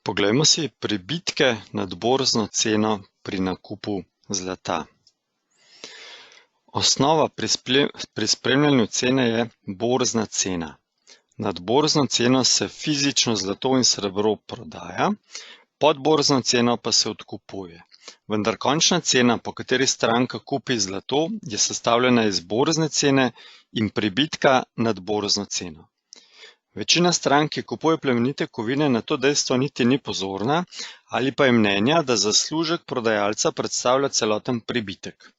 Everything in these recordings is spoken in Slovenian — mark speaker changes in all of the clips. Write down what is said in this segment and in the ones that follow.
Speaker 1: Poglejmo si pribitke nad borzno ceno pri nakupu zlata. Osnova pri spremljanju cene je borzna cena. Nad borzno ceno se fizično zlato in srebro prodaja, pod borzno ceno pa se odkupuje. Vendar končna cena, po kateri stranka kupi zlato, je sestavljena iz borzne cene in pribitka nad borzno ceno. Večina strank, ki kupuje plemenite kovine, na to dejstvo niti ni pozorna ali pa je mnenja, da zaslužek prodajalca predstavlja celoten pribitek.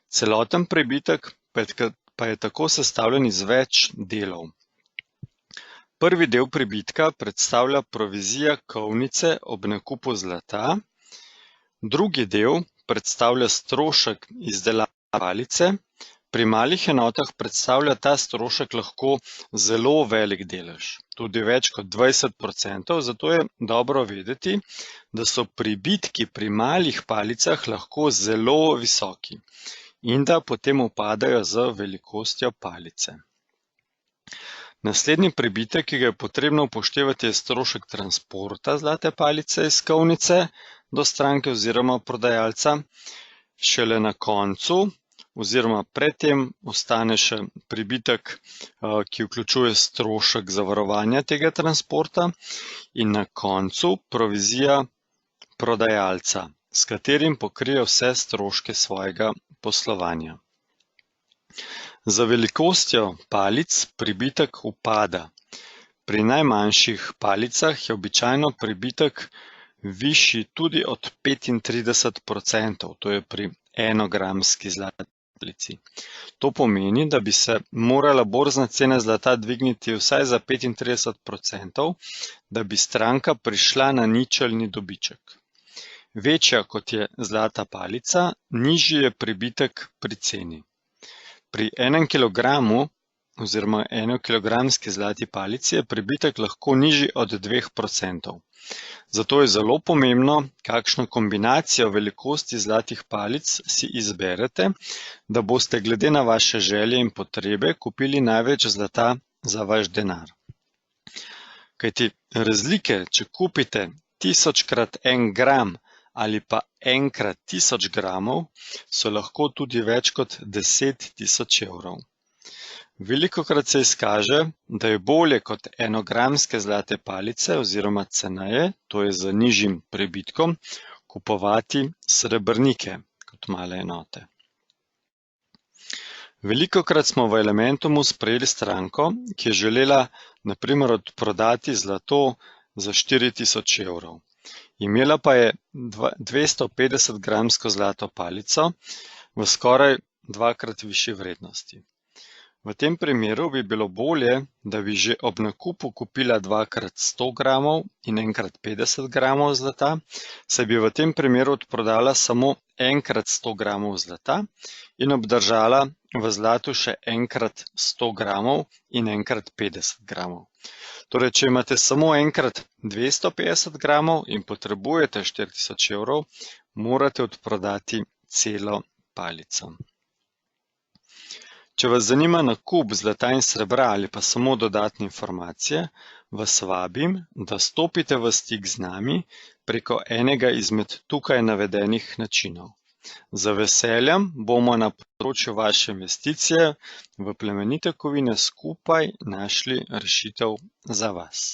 Speaker 1: Celoten pribitek pa je tako sestavljen iz več delov. Prvi del pribitka predstavlja provizija kovnice ob nakupu zlata, drugi del predstavlja strošek izdelave palice. Pri malih enotah predstavlja ta strošek lahko zelo velik delež, tudi več kot 20%, zato je dobro vedeti, da so pribitki pri malih palicah lahko zelo visoki in da potem upadajo z velikostjo palice. Naslednji pribitek, ki ga je potrebno upoštevati, je strošek transporta zlate palice iz kovnice do stranke oziroma prodajalca. Šele na koncu oziroma predtem ostane še pribitek, ki vključuje strošek zavarovanja tega transporta in na koncu provizija prodajalca, s katerim pokrije vse stroške svojega poslovanja. Za velikostjo palic pribitek upada. Pri najmanjših palicah je običajno pribitek višji tudi od 35%, to je pri 1-gramski zlati palici. To pomeni, da bi se morala borzna cena zlata dvigniti vsaj za 35%, da bi stranka prišla na ničelni dobiček. Večja kot je zlata palica, nižji je pribitek pri ceni. Pri 1 kilogramu oziroma 1-kilogramski zlati palici je pribitek lahko nižji od 2%. Zato je zelo pomembno, kakšno kombinacijo velikosti zlatih palic si izberete, da boste glede na vaše želje in potrebe kupili največ zlata za vaš denar. Kajti razlike, če kupite 1000x 1 gram ali pa 1x1000 gramov, so lahko tudi več kot 10 000 evrov. Velikokrat se izkaže, da je bolje kot 1-gramske zlate palice oziroma ceneje, to je z nižjim pribitkom, kupovati srebrnike kot male enote. Velikokrat smo v Elementumu sprejeli stranko, ki je želela na primer odprodati zlato za 4000 evrov. Imela pa je 250-gramsko zlato palico v skoraj 2-krat višji vrednosti. V tem primeru bi bilo bolje, da bi že ob nakupu kupila 2x100 gramov in 1x50 gramov zlata, saj bi v tem primeru odprodala samo 1x100 gramov zlata in obdržala v zlatu še 1x100 gramov in 1x50 gramov. Torej, če imate samo 1x250 gramov in potrebujete 4000 evrov, morate odprodati celo palico. Če vas zanima nakup zlata in srebra ali pa samo dodatne informacije, vas vabim, da stopite v stik z nami preko enega izmed tukaj navedenih načinov. Z veseljem bomo na področju vaše investicije v plemenite kovine skupaj našli rešitev za vas.